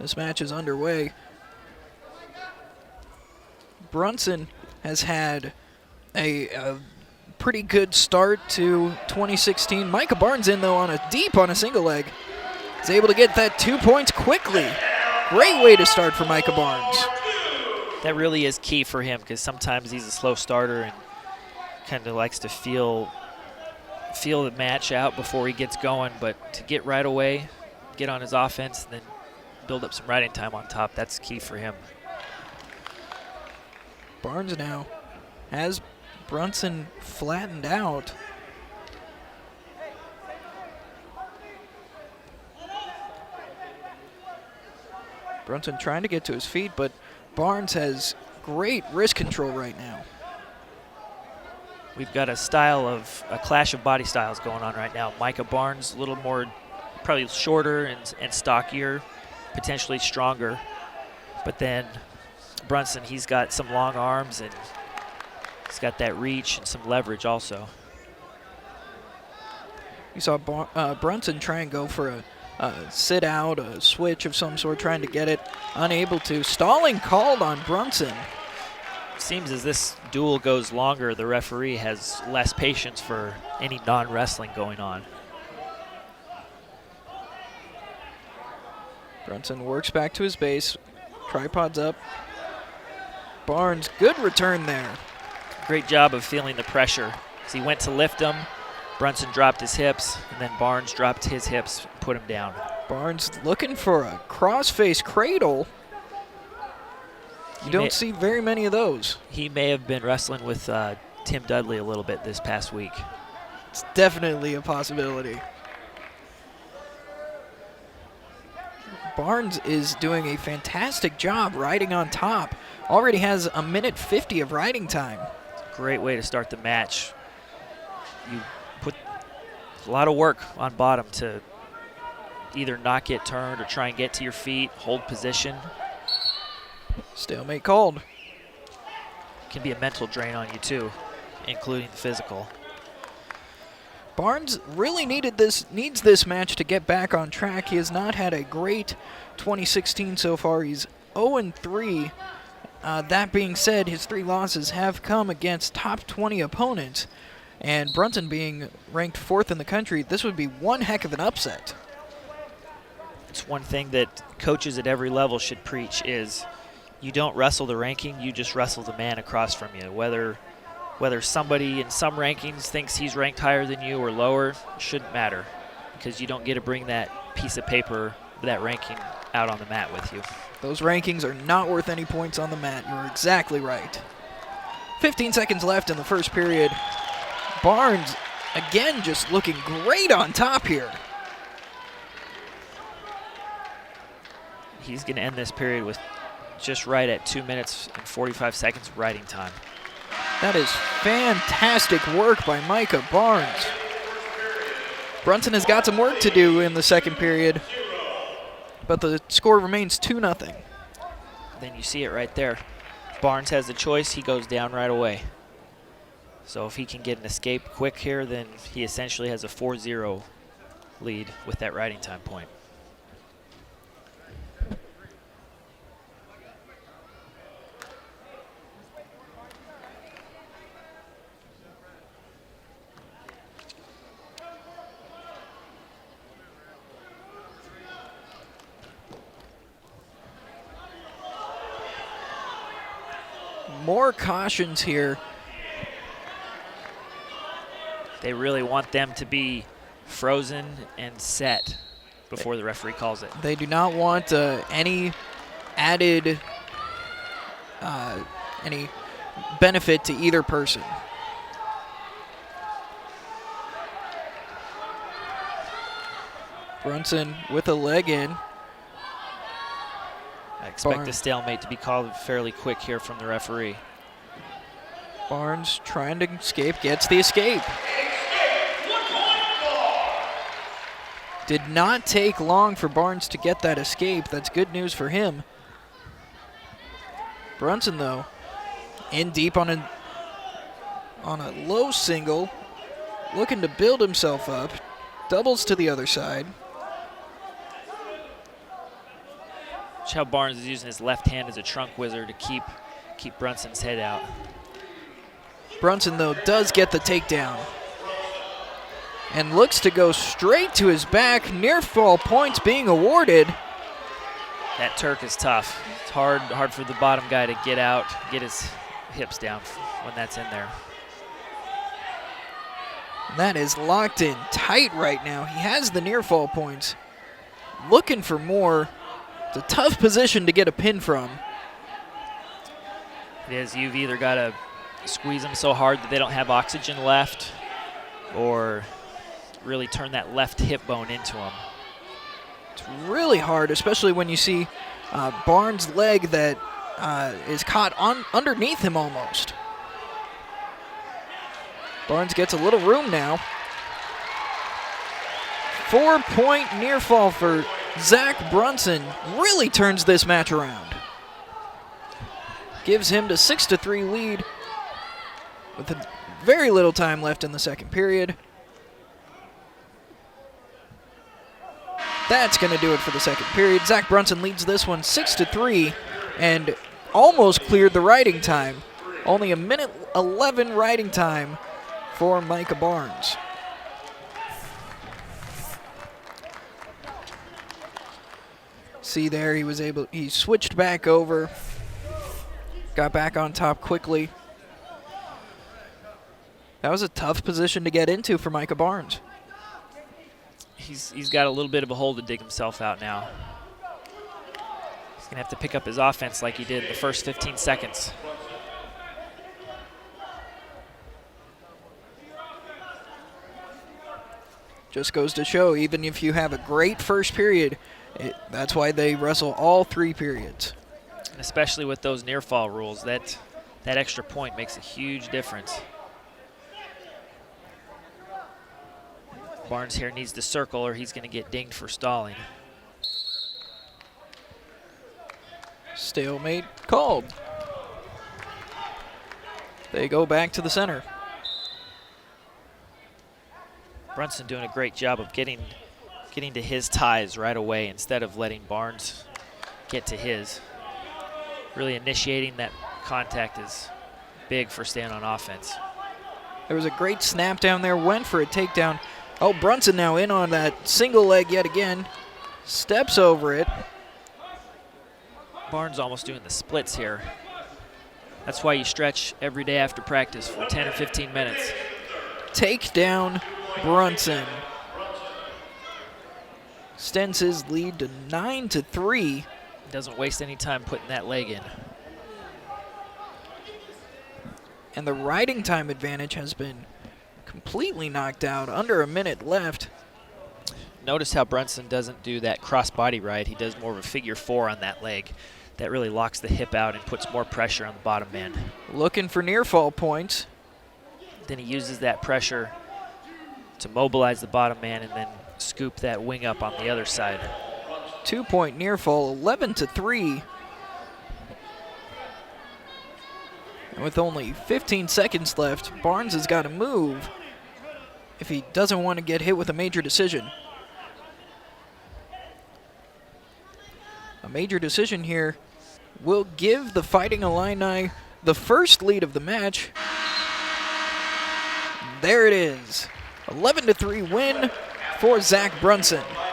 This match is underway. Brunson has had a pretty good start to 2016. Micah Barnes in, though, deep on a single leg. He's able to get that 2 points quickly. Great way to start for Micah Barnes. That really is key for him because sometimes he's a slow starter and kind of likes to feel the match out before he gets going. But to get right away, get on his offense, and then build up some riding time on top, that's key for him. Barnes now has Brunson flattened out. Brunson trying to get to his feet, but Barnes has great wrist control right now. We've got a clash of body styles going on right now. Micah Barnes, a little more, probably shorter and stockier, potentially stronger. But then Brunson, he's got some long arms and he's got that reach and some leverage also. You saw Brunson try and go for a sit out, a switch of some sort, trying to get it, unable to. Stalling called on Brunson. Seems as this duel goes longer, the referee has less patience for any non-wrestling going on. Brunson works back to his base, tripods up. Barnes, good return there. Great job of feeling the pressure. As he went to lift him, Brunson dropped his hips, and then Barnes dropped his hips and put him down. Barnes looking for a cross-face cradle. You don't see very many of those. He may have been wrestling with Tim Dudley a little bit this past week. It's definitely a possibility. Barnes is doing a fantastic job riding on top. Already has a minute 50 of riding time. Great way to start the match. You put a lot of work on bottom to either not get turned or try and get to your feet, hold position. Stalemate called. Can be a mental drain on you too, including the physical. Barnes really needs this match to get back on track. He has not had a great 2016 so far. He's 0-3. That being said, his 3 losses have come against top 20 opponents. And Brunson being ranked 4th in the country, this would be one heck of an upset. It's one thing that coaches at every level should preach is you don't wrestle the ranking, you just wrestle the man across from you. Whether somebody in some rankings thinks he's ranked higher than you or lower, shouldn't matter because you don't get to bring that piece of paper, that ranking, out on the mat with you. Those rankings are not worth any points on the mat. You're exactly right. 15 seconds left in the first period. Barnes, again, just looking great on top here. He's going to end this period with just right at 2 minutes and 45 seconds of riding time. That is fantastic work by Micah Barnes. Brunson has got some work to do in the second period, but the score remains 2-0. Then you see it right there. Barnes has the choice. He goes down right away. So if he can get an escape quick here, then he essentially has a 4-0 lead with that riding time point. More cautions here. They really want them to be frozen and set before the referee calls it. They do not want any added any benefit to either person. Brunson with a leg in. I expect the stalemate to be called fairly quick here from the referee. Barnes trying to escape, gets the escape. Did not take long for Barnes to get that escape. That's good news for him. Brunson, though, in deep on a low single, looking to build himself up. Doubles to the other side. Watch how Barnes is using his left hand as a trunk whizzer to keep Brunson's head out. Brunson, though, does get the takedown and looks to go straight to his back. Near fall points being awarded. That Turk is tough. It's hard for the bottom guy to get out, get his hips down when that's in there. That is locked in tight right now. He has the near fall points. Looking for more. It's a tough position to get a pin from. It is. You've either got to squeeze them so hard that they don't have oxygen left, or really turn that left hip bone into them. It's really hard, especially when you see Barnes' leg that is caught underneath him almost. Barnes gets a little room now. 4-point near fall for Zach Brunson. Really turns this match around. Gives him the 6-3 lead with very little time left in the second period. That's going to do it for the second period. Zach Brunson leads this one 6-3 and almost cleared the riding time. Only a minute 11 riding time for Micah Barnes. See there, he switched back over, got back on top quickly. That was a tough position to get into for Micah Barnes. He's got a little bit of a hole to dig himself out now. He's going to have to pick up his offense like he did in the first 15 seconds. Just goes to show, even if you have a great first period, that's why they wrestle all 3 periods. And especially with those near fall rules, that extra point makes a huge difference. Barnes here needs to circle or he's going to get dinged for stalling. Stalemate called. They go back to the center. Brunson doing a great job of getting to his ties right away instead of letting Barnes get to his. Really initiating that contact is big for staying on offense. There was a great snap down there, went for a takedown. Oh, Brunson now in on that single leg yet again. Steps over it. Barnes almost doing the splits here. That's why you stretch every day after practice for 10 or 15 minutes. Takedown Brunson. Extends his lead to 9-3. Doesn't waste any time putting that leg in. And the riding time advantage has been completely knocked out. Under a minute left. Notice how Brunson doesn't do that cross-body ride. He does more of a figure 4 on that leg. That really locks the hip out and puts more pressure on the bottom man. Looking for near fall points. Then he uses that pressure to mobilize the bottom man and then scoop that wing up on the other side. 2-point near fall, 11-3. And with only 15 seconds left, Barnes has got to move if he doesn't want to get hit with a major decision. A major decision here will give the Fighting Illini the first lead of the match. There it is. 11-3 win for Zach Brunson.